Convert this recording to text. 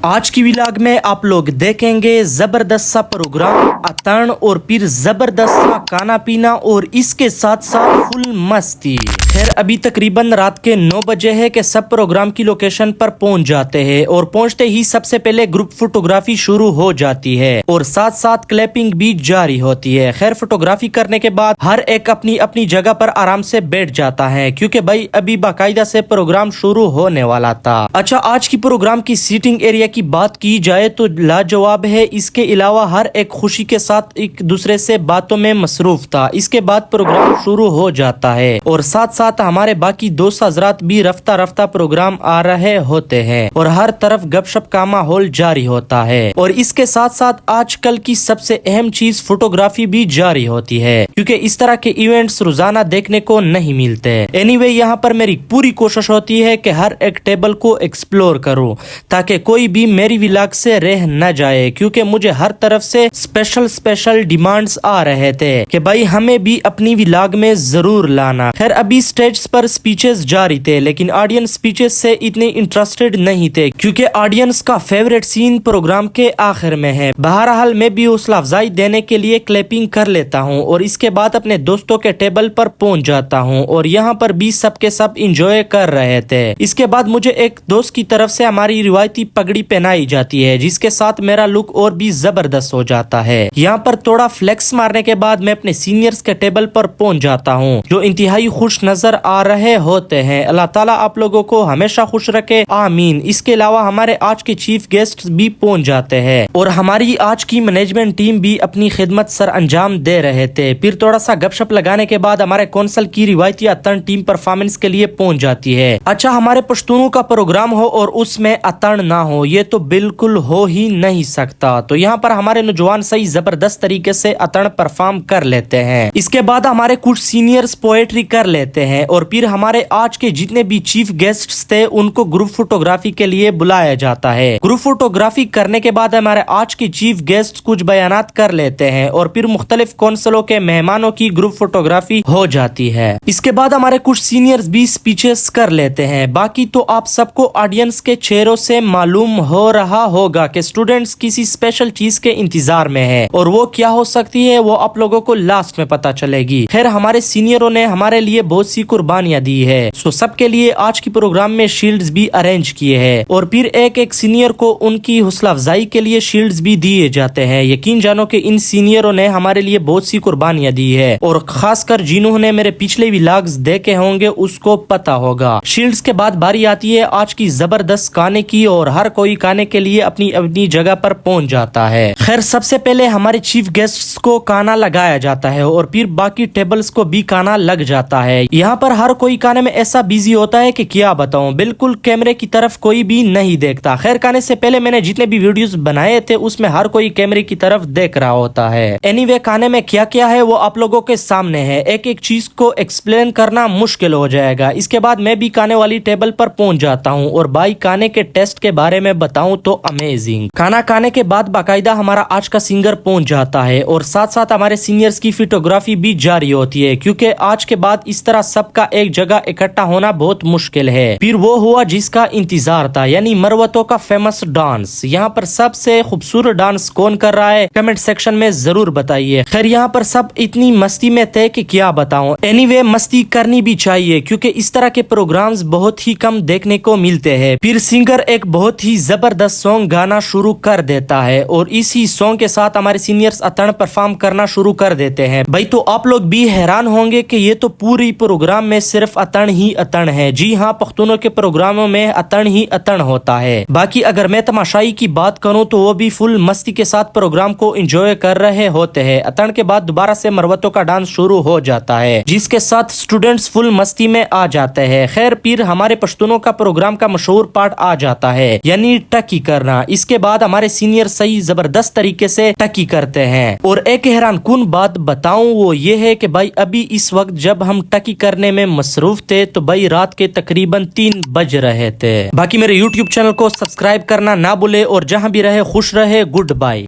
آج کی ولاگ میں آپ لوگ دیکھیں گے زبردست سا پروگرام اتن اور پھر زبردست سا کھانا پینا اور اس کے ساتھ ساتھ فل مستی۔ خیر ابھی تقریباً رات کے 9 بجے ہے کہ سب پروگرام کی لوکیشن پر پہنچ جاتے ہیں اور پہنچتے ہی سب سے پہلے گروپ فوٹوگرافی شروع ہو جاتی ہے اور ساتھ ساتھ کلیپنگ بھی جاری ہوتی ہے۔ خیر فوٹوگرافی کرنے کے بعد ہر ایک اپنی اپنی جگہ پر آرام سے بیٹھ جاتا ہے کیونکہ بھائی ابھی باقاعدہ سے پروگرام شروع ہونے والا تھا۔ اچھا آج کی پروگرام کی سیٹنگ ایریا کی بات کی جائے تو لاجواب ہے، اس کے علاوہ ہر ایک خوشی کے ساتھ ایک دوسرے سے باتوں میں مصروف تھا۔ اس کے بعد پروگرام شروع ہو جاتا ہے اور ساتھ ساتھ ہمارے باقی دوست حضرات بھی رفتہ رفتہ پروگرام آ رہے ہوتے ہیں اور ہر طرف گپ شپ کا ماحول جاری ہوتا ہے اور اس کے ساتھ ساتھ آج کل کی سب سے اہم چیز فوٹوگرافی بھی جاری ہوتی ہے کیونکہ اس طرح کے ایونٹس روزانہ دیکھنے کو نہیں ملتے۔ اینی وے یہاں پر میری پوری کوشش ہوتی ہے کہ ہر ایک ٹیبل کو ایکسپلور کروں تاکہ کوئی بھی میری ولاگ سے رہ نہ جائے کیونکہ مجھے ہر طرف سے اسپیشل ڈیمانڈز آ رہے تھے کہ بھائی ہمیں بھی اپنی ولاگ میں ضرور لانا۔ خیر ابھی سٹیج پر سپیچز جاری تھے لیکن آڈینس سپیچز سے اتنے انٹرسٹڈ نہیں تھے کیونکہ آڈینس کا فیوریٹ سین پروگرام کے آخر میں ہے۔ بہرحال میں بھی حوصلہ افزائی دینے کے لیے کلیپنگ کر لیتا ہوں اور اس کے بعد اپنے دوستوں کے ٹیبل پر پہنچ جاتا ہوں اور یہاں پر بھی سب کے سب انجوائے کر رہے تھے۔ اس کے بعد مجھے ایک دوست کی طرف سے ہماری روایتی پگڑی پہنائی جاتی ہے جس کے ساتھ میرا لک اور بھی زبردست ہو جاتا ہے۔ یہاں پر تھوڑا فلیکس مارنے کے بعد میں اپنے سینئرز کے ٹیبل پر پہنچ جاتا ہوں جو انتہائی خوش نظر آ رہے ہوتے ہیں۔ اللہ تعالیٰ آپ لوگوں کو ہمیشہ خوش رکھے، آمین۔ اس کے علاوہ ہمارے آج کے چیف گیسٹ بھی پہنچ جاتے ہیں اور ہماری آج کی مینجمنٹ ٹیم بھی اپنی خدمت سر انجام دے رہے تھے۔ پھر تھوڑا سا گپ شپ لگانے کے بعد ہمارے کونسل کی روایتی اتن ٹیم پرفارمنس کے لیے پہنچ جاتی ہے۔ اچھا ہمارے پشتونوں کا پروگرام ہو اور اس میں اتن نہ ہو یہ تو بالکل ہو ہی نہیں سکتا، تو یہاں پر ہمارے نوجوان صحیح زبردست طریقے سے اتن پرفارم کر لیتے ہیں۔ اس کے بعد ہمارے کچھ سینئرز پوئٹری کر لیتے ہیں اور پھر ہمارے آج کے جتنے بھی چیف گیسٹس تھے ان کو گروپ فوٹوگرافی کے لیے بلایا جاتا ہے۔ گروپ فوٹوگرافی کرنے کے بعد ہمارے آج کے چیف گیسٹ کچھ بیانات کر لیتے ہیں اور پھر مختلف کونسلوں کے مہمانوں کی گروپ فوٹوگرافی ہو جاتی ہے۔ اس کے بعد ہمارے کچھ سینئرز بھی سپیچز کر لیتے ہیں۔ باقی تو آپ سب کو آڈینس کے چہروں سے معلوم ہو رہا ہوگا کہ اسٹوڈنٹس کسی اسپیشل چیز کے انتظار میں ہے اور وہ کیا ہو سکتی ہے وہ آپ لوگوں کو لاسٹ میں پتا چلے گی۔ خیر ہمارے سینئروں نے ہمارے لیے بہت سی قربانیاں دی ہے، سو سب کے لیے آج کی پروگرام میں شیلڈز بھی ارینج کیے ہیں اور پھر ایک سینئر کو ان کی حوصلہ افزائی کے لیے شیلڈز بھی دیے جاتے ہیں۔ یقین جانو کہ ان سینئروں نے ہمارے لیے بہت سی قربانیاں دی ہے اور خاص کر جنہوں نے میرے پچھلے ولاگز دیکھے ہوں گے اس کو پتا ہوگا۔ شیلڈز کے بعد باری آتی ہے آج کی زبردست کھانے کی اور ہر کوئی کھانے کے لیے اپنی اپنی جگہ پر پہنچ جاتا ہے۔ خیر سب سے پہلے ہمارے چیف گیسٹس کو کھانا لگایا جاتا ہے اور پھر باقی ٹیبلز کو بھی کھانا لگ جاتا ہے۔ یہاں پر ہر کوئی کھانے میں ایسا بیزی ہوتا ہے کہ کیا بتاؤں، بالکل کیمرے کی طرف کوئی بھی نہیں دیکھتا۔ خیر کھانے سے پہلے میں نے جتنے بھی ویڈیوز بنائے تھے اس میں ہر کوئی کیمرے کی طرف دیکھ رہا ہوتا ہے۔ اینی وے کھانے میں کیا کیا ہے وہ آپ لوگوں کے سامنے ہے، ایک ایک چیز کو ایکسپلین کرنا مشکل ہو جائے گا۔ اس کے بعد میں بھی کھانے والی ٹیبل پر پہنچ جاتا ہوں اور بھائی کھانے کے ٹیسٹ کے بارے میں بتاؤں تو امیزنگ۔ کھانا کھانے کے بعد باقاعدہ ہمارا آج کا سنگر پہنچ جاتا ہے اور ساتھ ساتھ ہمارے سینئرز کی فوٹوگرافی بھی جاری ہوتی ہے کیونکہ آج کے بعد اس طرح سب کا ایک جگہ اکٹھا ہونا بہت مشکل ہے۔ پھر وہ ہوا جس کا انتظار تھا، یعنی مروتوں کا فیمس ڈانس۔ یہاں پر سب سے خوبصورت ڈانس کون کر رہا ہے کمنٹ سیکشن میں ضرور بتائیے۔ خیر یہاں پر سب اتنی مستی میں تھے کہ کیا بتاؤں۔ اینی وے مستی کرنی بھی چاہیے کیونکہ اس طرح کے پروگرامز بہت ہی کم دیکھنے کو ملتے ہیں۔ پھر سنگر ایک بہت ہی زبردست سانگ گانا شروع کر دیتا ہے اور اسی سانگ کے ساتھ ہمارے سینئرز اتن پرفارم کرنا شروع کر دیتے ہیں۔ بھائی تو آپ لوگ بھی حیران ہوں گے کہ یہ تو پوری پروگرام میں صرف اتن ہی اتن ہے۔ جی ہاں پختونوں کے پروگراموں میں اتن ہی اتن ہوتا ہے۔ باقی اگر میں تماشائی کی بات کروں تو وہ بھی فل مستی کے ساتھ پروگرام کو انجوائے کر رہے ہوتے ہیں۔ اتن کے بعد دوبارہ سے مروتوں کا ڈانس شروع ہو جاتا ہے جس کے ساتھ اسٹوڈنٹس فل مستی میں آ جاتے ہیں۔ خیر پھر ہمارے پشتونوں کا پروگرام کا مشہور پارٹ آ جاتا ہے یعنی ٹکی کرنا۔ اس کے بعد ہمارے سینئر صحیح زبردست طریقے سے ٹکی کرتے ہیں اور ایک حیران کن بات بتاؤں وہ یہ ہے کہ بھائی ابھی اس وقت جب ہم ٹکی کرنے میں مصروف تھے تو بھائی رات کے تقریباً 3 بج رہے تھے۔ باقی میرے یوٹیوب چینل کو سبسکرائب کرنا نہ بھولے اور جہاں بھی رہے خوش رہے، گڈ بائے۔